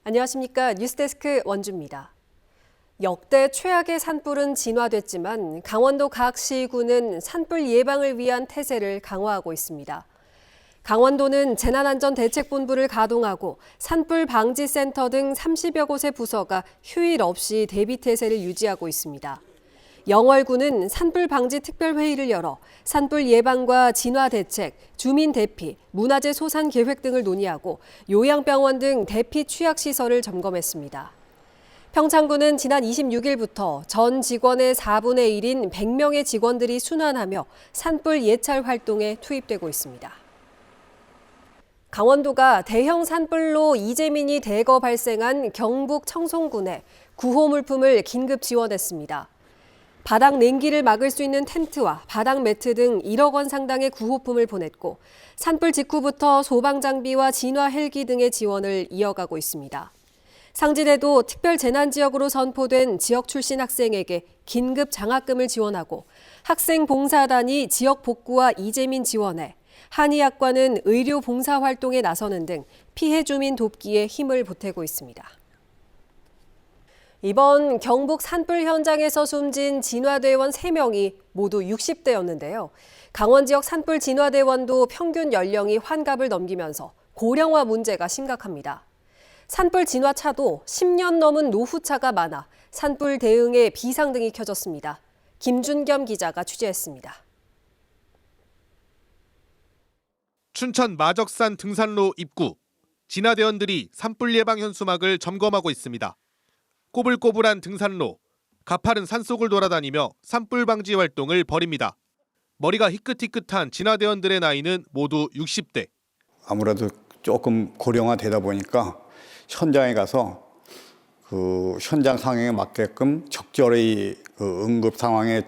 안녕하십니까. 뉴스데스크 원주입니다. 역대 최악의 산불은 진화됐지만 강원도 각 시군은 산불 예방을 위한 태세를 강화하고 있습니다. 강원도는 재난안전대책본부를 가동하고 산불방지센터 등 30여 곳의 부서가 휴일 없이 대비 태세를 유지하고 있습니다. 영월군은 산불방지특별회의를 열어 산불 예방과 진화 대책, 주민 대피, 문화재 소산 계획 등을 논의하고 요양병원 등 대피 취약시설을 점검했습니다. 평창군은 지난 26일부터 전 직원의 4분의 1인 100명의 직원들이 순환하며 산불 예찰 활동에 투입되고 있습니다. 강원도가 대형 산불로 이재민이 대거 발생한 경북 청송군에 구호 물품을 긴급 지원했습니다. 바닥 냉기를 막을 수 있는 텐트와 바닥 매트 등 1억 원 상당의 구호품을 보냈고 산불 직후부터 소방장비와 진화 헬기 등의 지원을 이어가고 있습니다. 상진에도 특별재난지역으로 선포된 지역 출신 학생에게 긴급 장학금을 지원하고 학생봉사단이 지역 복구와 이재민 지원에 한의학과는 의료 봉사활동에 나서는 등 피해 주민 돕기에 힘을 보태고 있습니다. 이번 경북 산불 현장에서 숨진 진화대원 3명이 모두 60대였는데요. 강원 지역 산불 진화대원도 평균 연령이 환갑을 넘기면서 고령화 문제가 심각합니다. 산불 진화차도 10년 넘은 노후차가 많아 산불 대응에 비상등이 켜졌습니다. 김준겸 기자가 취재했습니다. 춘천 마적산 등산로 입구, 진화대원들이 산불 예방 현수막을 점검하고 있습니다. 꼬불꼬불한 등산로, 가파른 산속을 돌아다니며 산불 방지 활동을 벌입니다. 머리가 희끗희끗한 진화대원들의 나이는 모두 60대. 아무래도 조금 고령화되다 보니까 현장에 가서 그 현장 상황에 맞게끔 적절히 그 응급 상황에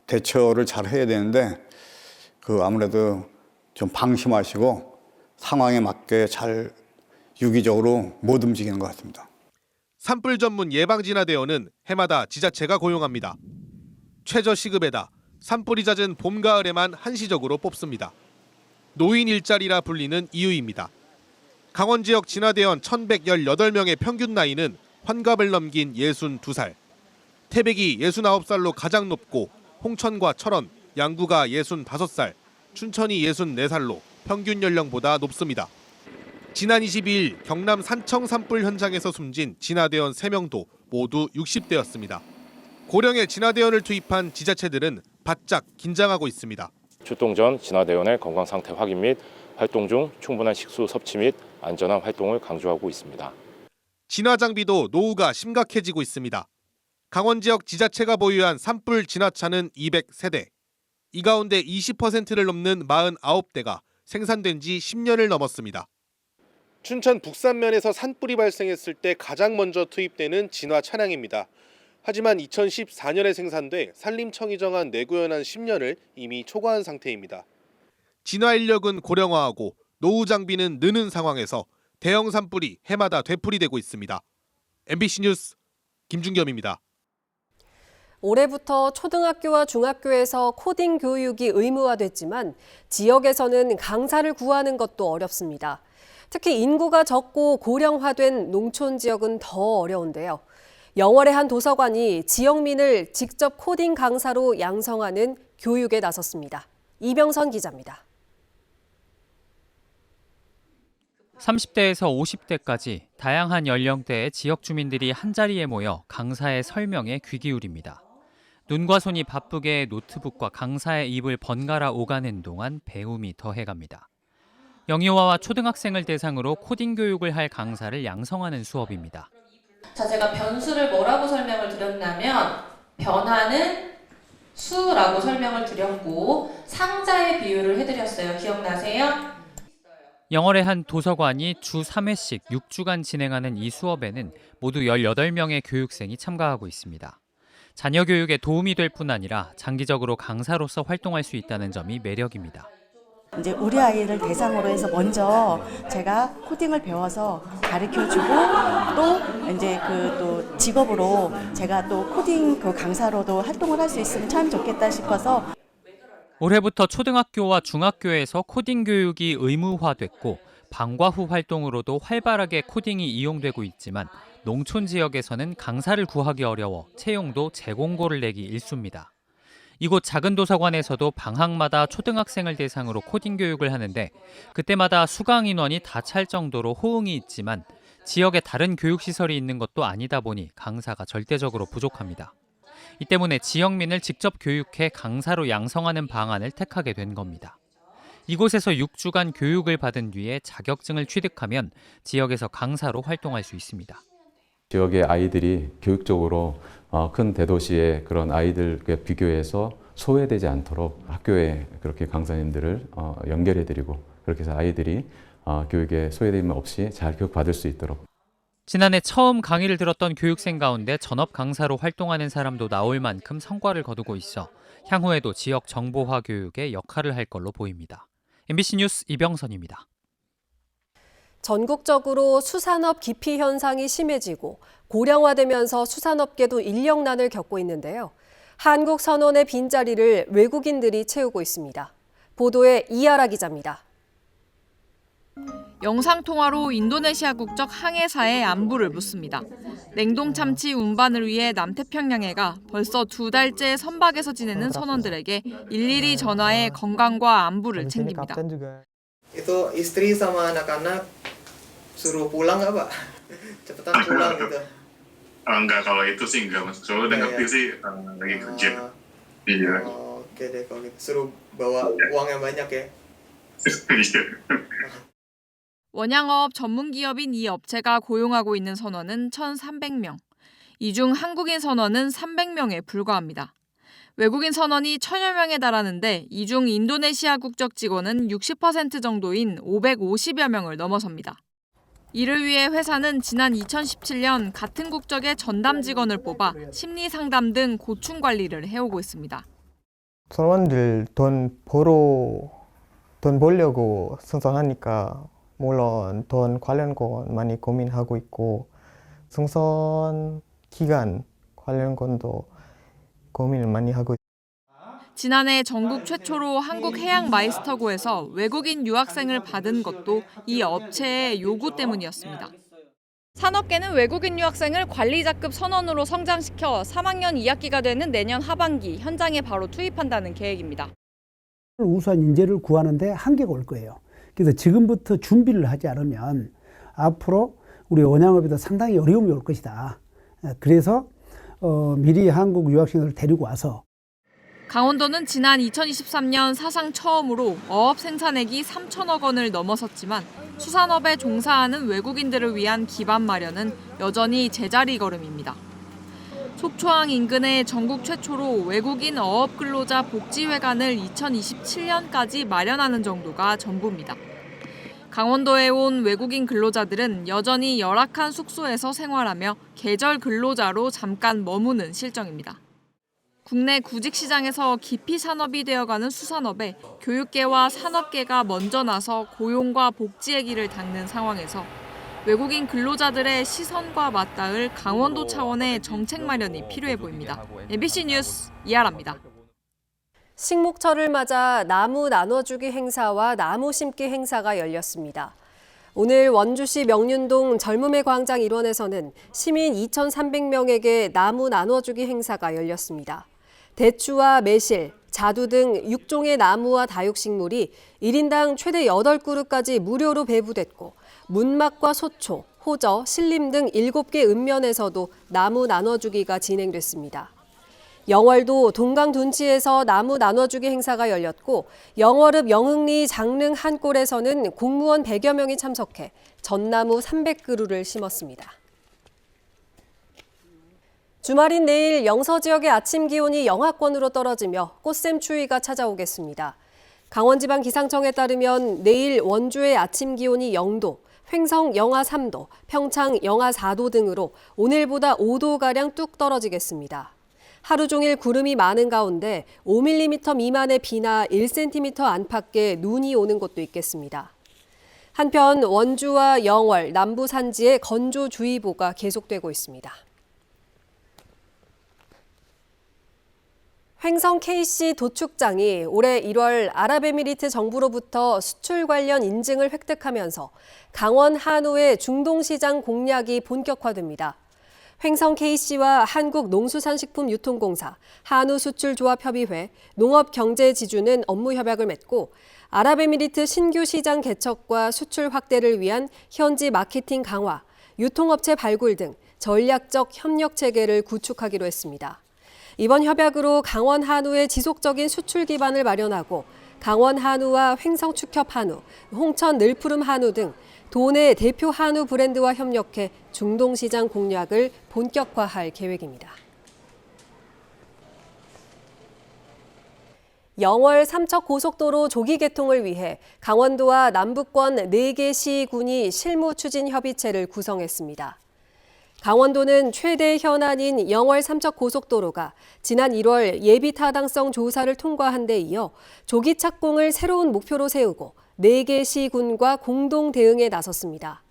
대처를 잘 해야 되는데 그 아무래도 좀 방심하시고 상황에 맞게 잘 유기적으로 못 움직이는 것 같습니다. 산불 전문 예방진화대원은 해마다 지자체가 고용합니다. 최저 시급에다 산불이 잦은 봄, 가을에만 한시적으로 뽑습니다. 노인 일자리라 불리는 이유입니다. 강원 지역 진화대원 1,118명의 평균 나이는 환갑을 넘긴 62살. 태백이 69살로 가장 높고 홍천과 철원, 양구가 65살, 춘천이 64살로 평균 연령보다 높습니다. 지난 22일 경남 산청 산불 현장에서 숨진 진화대원 3명도 모두 60대였습니다. 고령의 진화대원을 투입한 지자체들은 바짝 긴장하고 있습니다. 출동 전 진화대원의 건강 상태 확인 및 활동 중 충분한 식수 섭취 및 안전한 활동을 강조하고 있습니다. 진화 장비도 노후가 심각해지고 있습니다. 강원 지역 지자체가 보유한 산불 진화차는 200세대. 이 가운데 20%를 넘는 49대가 생산된 지 10년을 넘었습니다. 춘천 북산면에서 산불이 발생했을 때 가장 먼저 투입되는 진화 차량입니다. 하지만 2014년에 생산돼 산림청이 정한 내구연한 10년을 이미 초과한 상태입니다. 진화 인력은 고령화하고 노후 장비는 느는 상황에서 대형 산불이 해마다 되풀이되고 있습니다. MBC 뉴스 김준겸입니다. 올해부터 초등학교와 중학교에서 코딩 교육이 의무화됐지만 지역에서는 강사를 구하는 것도 어렵습니다. 특히 인구가 적고 고령화된 농촌 지역은 더 어려운데요. 영월의 한 도서관이 지역민을 직접 코딩 강사로 양성하는 교육에 나섰습니다. 이병선 기자입니다. 30대에서 50대까지 다양한 연령대의 지역 주민들이 한자리에 모여 강사의 설명에 귀 기울입니다. 눈과 손이 바쁘게 노트북과 강사의 입을 번갈아 오가는 동안 배움이 더해갑니다. 영유아와 초등학생을 대상으로 코딩 교육을 할 강사를 양성하는 수업입니다. 자, 제가 변수를 뭐라고 설명을 드렸냐면 변화는 수라고 설명을 드렸고 상자의 비유를 해드렸어요. 기억나세요? 영월의 한 도서관이 주 3회씩 6주간 진행하는 이 수업에는 모두 18명의 교육생이 참가하고 있습니다. 자녀 교육에 도움이 될 뿐 아니라 장기적으로 강사로서 활동할 수 있다는 점이 매력입니다. 이제 우리 아이를 대상으로 해서 먼저 제가 코딩을 배워서 가르쳐주고 또 이제 또 직업으로 제가 또 코딩 그 강사로도 활동을 할 수 있으면 참 좋겠다 싶어서 올해부터 초등학교와 중학교에서 코딩 교육이 의무화됐고 방과 후 활동으로도 활발하게 코딩이 이용되고 있지만 농촌 지역에서는 강사를 구하기 어려워 채용도 재공고를 내기 일쑤입니다. 이곳 작은 도서관에서도 방학마다 초등학생을 대상으로 코딩 교육을 하는데 그때마다 수강 인원이 다 찰 정도로 호응이 있지만 지역에 다른 교육시설이 있는 것도 아니다 보니 강사가 절대적으로 부족합니다. 이 때문에 지역민을 직접 교육해 강사로 양성하는 방안을 택하게 된 겁니다. 이곳에서 6주간 교육을 받은 뒤에 자격증을 취득하면 지역에서 강사로 활동할 수 있습니다. 지역의 아이들이 교육적으로 큰 대도시의 그런 아이들과 비교해서 소외되지 않도록 학교에 그렇게 강사님들을 연결해드리고 그렇게 해서 아이들이 교육에 소외됨 없이 잘 교육받을 수 있도록. 지난해 처음 강의를 들었던 교육생 가운데 전업 강사로 활동하는 사람도 나올 만큼 성과를 거두고 있어 향후에도 지역 정보화 교육에 역할을 할 걸로 보입니다. MBC 뉴스 이병선입니다. 전국적으로 수산업 기피 현상이 심해지고 고령화되면서 수산업계도 인력난을 겪고 있는데요. 한국 선원의 빈자리를 외국인들이 채우고 있습니다. 보도에 이하라 기자입니다. 영상통화로 인도네시아 국적 항해사의 안부를 묻습니다. 냉동 참치 운반을 위해 남태평양해가 벌써 2달째 선박에서 지내는 선원들에게 일일이 전화해 건강과 안부를 챙깁니다. Itu istri sama anak-anak suruh pulang nggak Pak? Cepetan pulang gitu. Enggak, kalau itu sih enggak, Mas. Soalnya udah ngerti sih lagi kerja. Iya. Oke deh kalau gitu. Suruh bawa uang yang banyak ya. 원양어업 전문기업인 이 업체가 고용하고 있는 선원은 1,300명. 이 중 한국인 선원은 300명에 불과합니다. 외국인 선원이 1,000여 명에 달하는데 이 중 인도네시아 국적 직원은 60% 정도인 550여 명을 넘어섭니다. 이를 위해 회사는 지난 2017년 같은 국적의 전담 직원을 뽑아 심리 상담 등 고충 관리를 해오고 있습니다. 선원들 돈 벌려고 승선하니까 물론 돈 관련 건 많이 고민하고 있고 승선 기간 관련 건도 고민을 많이 하고 있습니다. 지난해 전국 최초로 한국해양마이스터고에서 외국인 유학생을 받은 것도 이 업체의 요구 때문이었습니다. 산업계는 외국인 유학생을 관리자급 선원으로 성장시켜 3학년 2학기가 되는 내년 하반기 현장에 바로 투입한다는 계획입니다. 우수한 인재를 구하는데 한계가 올 거예요. 그래서 지금부터 준비를 하지 않으면 앞으로 우리 원양업에도 상당히 어려움이 올 것이다. 그래서 미리 한국 유학생을 데리고 와서 강원도는 지난 2023년 사상 처음으로 어업 생산액이 3천억 원을 넘어섰지만 수산업에 종사하는 외국인들을 위한 기반 마련은 여전히 제자리 걸음입니다. 속초항 인근에 전국 최초로 외국인 어업 근로자 복지회관을 2027년까지 마련하는 정도가 전부입니다. 강원도에 온 외국인 근로자들은 여전히 열악한 숙소에서 생활하며 계절 근로자로 잠깐 머무는 실정입니다. 국내 구직 시장에서 기피 산업이 되어가는 수산업에 교육계와 산업계가 먼저 나서 고용과 복지의 길을 닦는 상황에서 외국인 근로자들의 시선과 맞닿을 강원도 차원의 정책 마련이 필요해 보입니다. MBC 뉴스 이하라입니다. 식목철을 맞아 나무 나눠주기 행사와 나무 심기 행사가 열렸습니다. 오늘 원주시 명륜동 젊음의 광장 일원에서는 시민 2,300명에게 나무 나눠주기 행사가 열렸습니다. 대추와 매실, 자두 등 6종의 나무와 다육식물이 1인당 최대 8그루까지 무료로 배부됐고 문막과 소초, 호저, 신림 등 7개 읍면에서도 나무 나눠주기가 진행됐습니다. 영월도 동강 둔치에서 나무 나눠주기 행사가 열렸고 영월읍 영흥리 장릉 한골에서는 공무원 100여 명이 참석해 전나무 300그루를 심었습니다. 주말인 내일 영서 지역의 아침 기온이 영하권으로 떨어지며 꽃샘 추위가 찾아오겠습니다. 강원지방기상청에 따르면 내일 원주의 아침 기온이 0도, 횡성 영하 3도, 평창 영하 4도 등으로 오늘보다 5도가량 뚝 떨어지겠습니다. 하루 종일 구름이 많은 가운데 5mm 미만의 비나 1cm 안팎의 눈이 오는 곳도 있겠습니다. 한편 원주와 영월, 남부 산지에 건조주의보가 계속되고 있습니다. 횡성 KC 도축장이 올해 1월 아랍에미리트 정부로부터 수출 관련 인증을 획득하면서 강원 한우의 중동시장 공략이 본격화됩니다. 횡성 KC와 한국농수산식품유통공사, 한우수출조합협의회, 농업경제지주는 업무협약을 맺고 아랍에미리트 신규 시장 개척과 수출 확대를 위한 현지 마케팅 강화, 유통업체 발굴 등 전략적 협력체계를 구축하기로 했습니다. 이번 협약으로 강원 한우의 지속적인 수출 기반을 마련하고 강원 한우와 횡성 축협 한우, 홍천 늘푸름 한우 등 도내 대표 한우 브랜드와 협력해 중동 시장 공략을 본격화할 계획입니다. 영월 삼척고속도로 조기 개통을 위해 강원도와 남부권 4개 시군이 실무 추진 협의체를 구성했습니다. 강원도는 최대 현안인 영월 삼척고속도로가 지난 1월 예비 타당성 조사를 통과한 데 이어 조기 착공을 새로운 목표로 세우고 4개 시군과 공동 대응에 나섰습니다.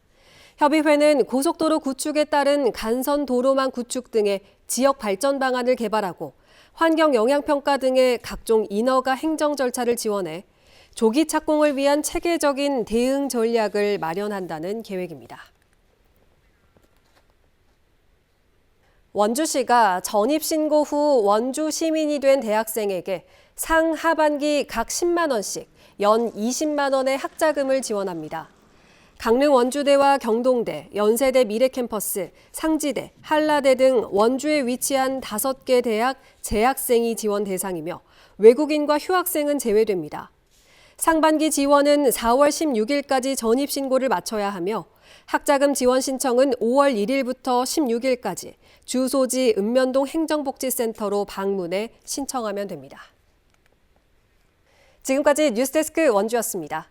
협의회는 고속도로 구축에 따른 간선 도로망 구축 등의 지역 발전 방안을 개발하고 환경 영향 평가 등의 각종 인허가 행정 절차를 지원해 조기 착공을 위한 체계적인 대응 전략을 마련한다는 계획입니다. 원주시가 전입신고 후 원주 시민이 된 대학생에게 상하반기 각 10만 원씩 연 20만 원의 학자금을 지원합니다. 강릉 원주대와 경동대, 연세대 미래캠퍼스, 상지대, 한라대 등 원주에 위치한 5개 대학 재학생이 지원 대상이며 외국인과 휴학생은 제외됩니다. 상반기 지원은 4월 16일까지 전입신고를 마쳐야 하며 학자금 지원 신청은 5월 1일부터 16일까지 주소지 읍면동 행정복지센터로 방문해 신청하면 됩니다. 지금까지 뉴스데스크 원주였습니다.